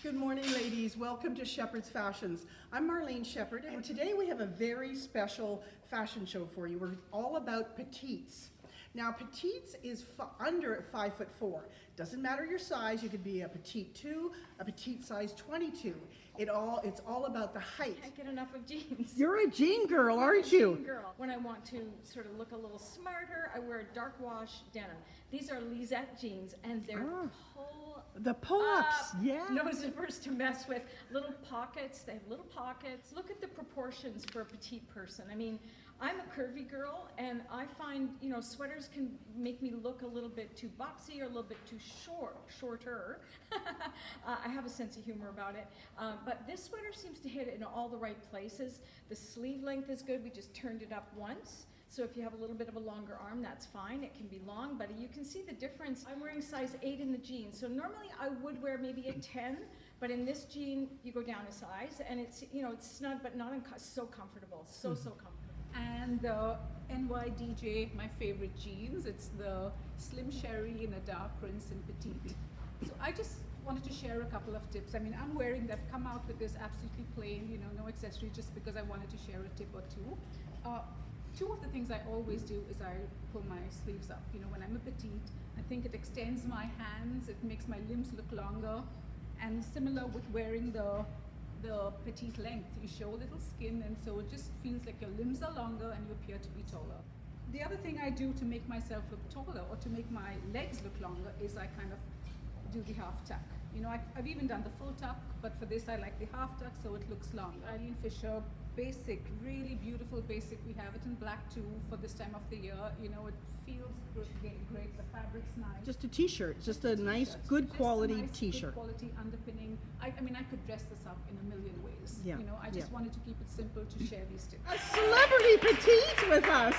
Good morning, ladies. Welcome to Shepherd's Fashions. I'm Marlene Shepherd, and today we have a very special fashion show for you. We're all about petites. Now, petites is under 5'4". Doesn't matter your size. You could be a petite 2, a petite size 22. It's all about the height. I can't get enough of jeans. You're a jean girl, aren't you? Jean girl. When I want to sort of look a little smarter, I wear dark wash denim. These are Lisette jeans, and they're The pull-ups, yeah. No zippers to mess with. Little pockets. They have little pockets. Look at the proportions for a petite person. I mean, I'm a curvy girl, and I find, sweaters can make me look a little bit too boxy or a little bit too shorter. I have a sense of humor about it. But this sweater seems to hit it in all the right places. The sleeve length is good. We just turned it up once. So if you have a little bit of a longer arm, that's fine. It can be long, but you can see the difference. I'm wearing size 8 in the jeans. So normally I would wear maybe a 10, but in this jean, you go down a size, and it's snug, but not so comfortable. So comfortable. And the NYDJ, my favorite jeans. It's the Slim Sherry in a dark prints and petite. So I just wanted to share a couple of tips. I mean, I'm wearing, they've come out with this absolutely plain, no accessory, just because I wanted to share a tip or two. Two of the things I always do is I pull my sleeves up. When I'm a petite, I think it extends my hands, it makes my limbs look longer. And similar with wearing the petite length, you show a little skin, and so it just feels like your limbs are longer and you appear to be taller. The other thing I do to make myself look taller, or to make my legs look longer, is I kind of do the half tuck. I've even done the full tuck, but for this I like the half tuck, so it looks longer. Eileen Fisher basic, really beautiful basic. We have it in black too for this time of the year. It feels great. The fabric's nice. Just a t-shirt, just a nice, good quality t-shirt. Good quality underpinning. I mean, I could dress this up in a million ways. Yeah. I just wanted to keep it simple to share these tips. A celebrity petite with us.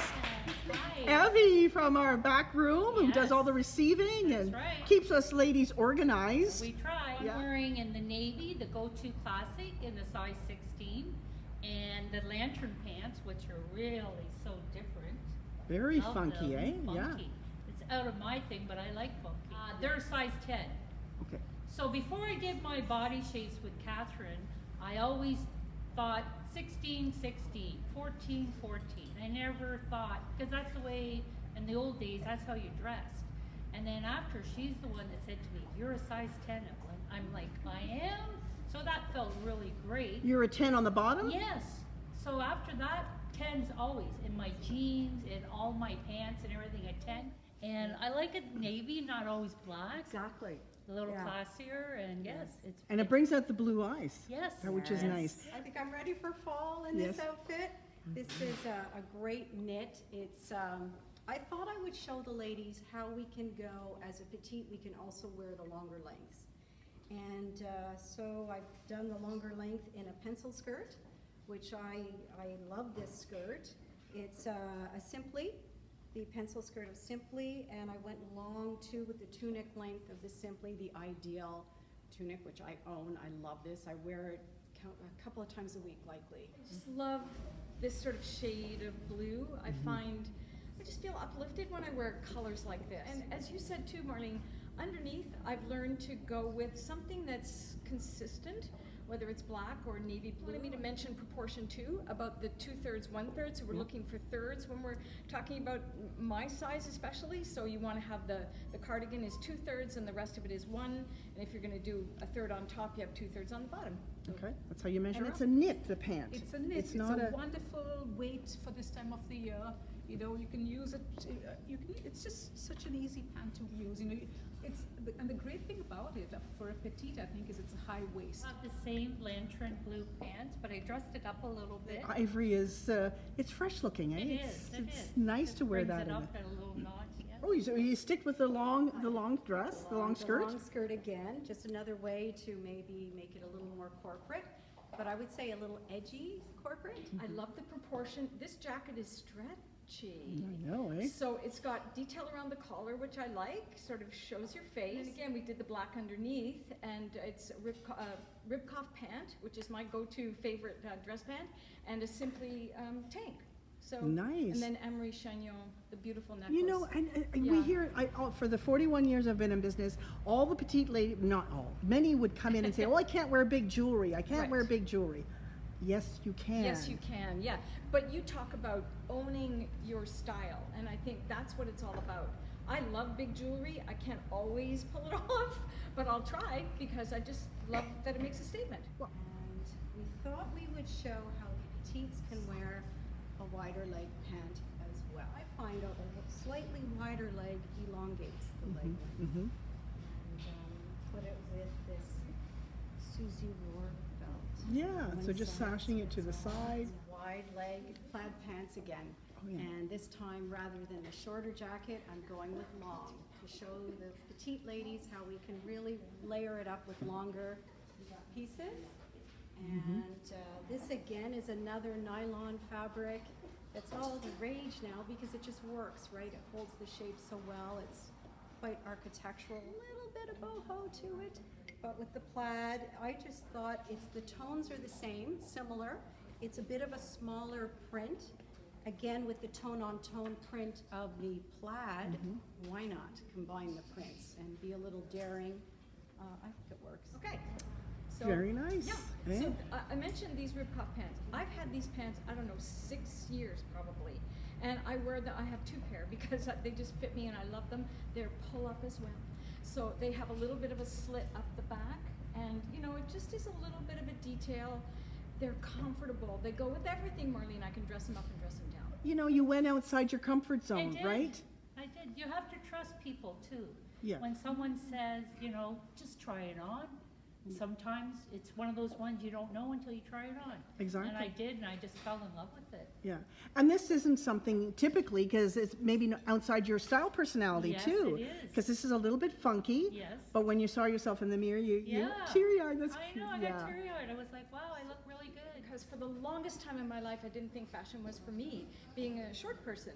Hi. Evie from our back room, who does Yes. all the receiving and right. keeps us ladies organized. We try. Yeah. I'm wearing in the navy, the Go-To Classic in the size 16, and the lantern pants, which are really so different. Very Love funky, them. eh? Funky. It's out of my thing, but I like funky. They're a size 10. Okay. So before I did my body shapes with Catherine, I always thought 16, 16, 14, 14. I never thought, because that's the way, in the old days, that's how you dressed. And then after, she's the one that said to me, you're a size 10, Evelyn. I'm like, I am? So that felt really great. You're a 10 on the bottom? Yes. So after that, 10's always in my jeans, in all my pants and everything, a 10. And I like it navy, not always black. Exactly. A little classier, and yes, it's. And it brings out the blue eyes. Yes. Which is nice. I think I'm ready for fall in this outfit. This is a great knit. It's I thought I would show the ladies how we can go as a petite. We can also wear the longer lengths. And so I've done the longer length in a pencil skirt, which I love this skirt. It's a Simply, the pencil skirt of Simply, and I went long too with the tunic length of the Simply, the Ideal tunic, which I own. I love this. I wear it a couple of times a week, likely. I just love this sort of shade of blue. I find I just feel uplifted when I wear colors like this. And as you said too, Marlene, underneath I've learned to go with something that's consistent, whether it's black or navy blue. I mean to mention proportion too, about the 2/3, 1/3. So we're looking for thirds when we're talking about my size especially. So you want to have the cardigan is 2/3 and the rest of it is 1. And if you're going to do a third on top, you have 2/3 on the bottom. Okay, that's how you measure And it's a knit, the pant. It's a knit. It's not a wonderful weight for this time of the year. You can use it. It's just such an easy pant to use. And the great thing about it for a petite, I think, is it's a high waist. I have the same lantern blue pants, but I dressed it up a little bit. Ivory is, it's fresh looking, eh? It It's is. nice to wear Brings that it in up it. at a little notch, yes. Oh, so you stick with the long dress, the long skirt? The long skirt again, just another way to maybe make it a little more corporate, but I would say a little edgy corporate. I love the proportion. This jacket is stretchy. I know, eh? So it's got detail around the collar, which I like, sort of shows your face. And again, we did the black underneath, and it's a rib cuff pant, which is my go-to favorite dress pant, and a Simply tank. So, Nice. And then Emery Chagnon, the beautiful necklace. You know, and Yeah. we hear, for the 41 years I've been in business, all the petite lady, not all, many would come in and say, oh, I can't wear big jewelry. I can't Right. wear big jewelry. Yes, you can. Yes, you can, yeah. But you talk about owning your style, and I think that's what it's all about. I love big jewelry. I can't always pull it off, but I'll try because I just love that it makes a statement. And we thought we would show how petites can wear a wider leg pant as well. I find a slightly wider leg elongates the leg length. Mm-hmm. And put it with this Susie Rohr belt. Yeah, One so just side, sashing it to the it's side. wide leg plaid pants again. Oh, yeah. And this time, rather than the shorter jacket, I'm going with long to show the petite ladies how we can really layer it up with longer pieces. And this again is another nylon fabric. It's all the rage now because it just works, right? It holds the shape so well. It's quite architectural, a little bit of boho to it. But with the plaid, I just thought the tones are the same, similar. It's a bit of a smaller print. Again, with the tone-on-tone print of the plaid, why not combine the prints and be a little daring? I think it works. Okay. So, Very nice. Yeah. Eh? So I mentioned these rib cuff pants. I've had these pants, I don't know, 6 years probably. And I wear them, I have 2 pair because they just fit me and I love them. They're pull up as well. So they have a little bit of a slit up the back and you know, it just is a little bit of a detail. They're comfortable. They go with everything, Marlene. I can dress them up and dress them down. You know, you went outside your comfort I zone, did. right? I did. You have to trust people too. Yeah. When someone says, you know, just try it on, sometimes it's one of those ones you don't know until you try it on. Exactly. And I did, and I just fell in love with it. Yeah, and this isn't something typically, because it's maybe outside your style personality Yes, too. it is. Because this is a little bit funky. Yes. But when you saw yourself in the mirror, you Yeah. teary-eyed. That's I cute. know, I Yeah. got teary-eyed. I was like, wow, I look really good. Because for the longest time in my life, I didn't think fashion was for me, being a short person.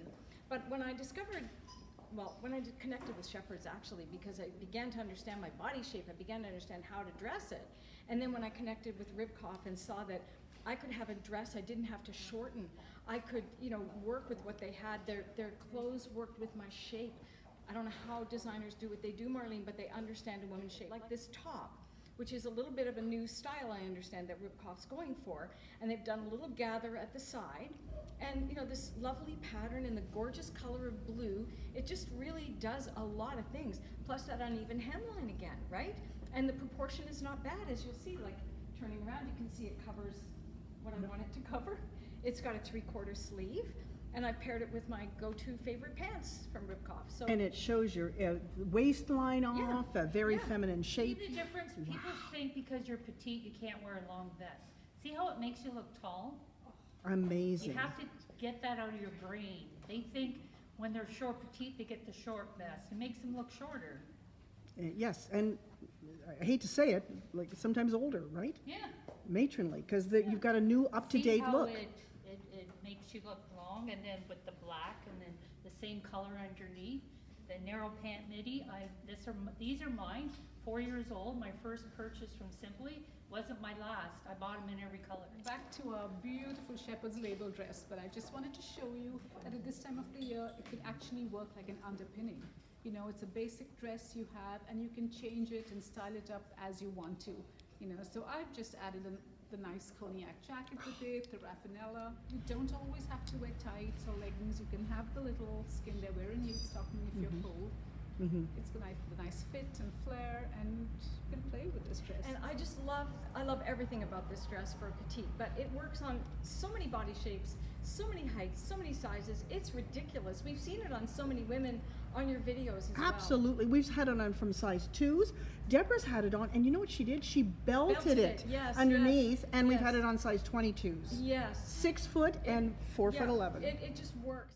But when I discovered, well, when I connected with Shepherd's actually, because I began to understand my body shape, I began to understand how to dress it. And then when I connected with Ribkoff and saw that I could have a dress I didn't have to shorten, I could, you know, work with what they had. Their clothes worked with my shape. I don't know how designers do what they do, Marlene, but they understand a woman's shape. Like this top, which is a little bit of a new style I understand that Ribkoff's going for. And they've done a little gather at the side. And you know, this lovely pattern in the gorgeous color of blue, it just really does a lot of things. Plus that uneven hemline again, right? And the proportion is not bad, as you'll see, like turning around, you can see it covers what I want it to cover. It's got a 3/4 sleeve. And I paired it with my go-to favorite pants from Ribkoff. So And it shows your waistline Yeah. off, a very Yeah. feminine See shape. the difference? People think because you're petite, you can't wear a long vest. See how it makes you look tall? Amazing. You have to get that out of your brain. They think when they're short petite, they get the short vest. It makes them look shorter. Yes, and I hate to say it, like sometimes older, right? Yeah. Matronly, because you've got a new up-to-date look. See how it makes you look long, and then with the black, and then the same color underneath. The narrow pant midi, these are mine, 4 years old. My first purchase from Simply wasn't my last. I bought them in every color. Back to our beautiful shepherd's label dress, but I just wanted to show you that at this time of the year, it can actually work like an underpinning. You know, it's a basic dress you have, and you can change it and style it up as you want to. You know, so I've just added the nice cognac jacket with it, the raffinella. You don't always have to wear tights or leggings. You can have the little skin they're wearing nude stocking if you're cold. It's got the nice fit and flare, and you can play with this dress. And I love everything about this dress for a petite, but it works on so many body shapes, so many heights, so many sizes. It's ridiculous. We've seen it on so many women on your videos as well. Absolutely. We've had it on from size 2s. Deborah's had it on, and you know what she did? She belted it yes, underneath, yes, and we've yes. had it on size 22s. Yes. 6 foot and 4 foot 11. It just works.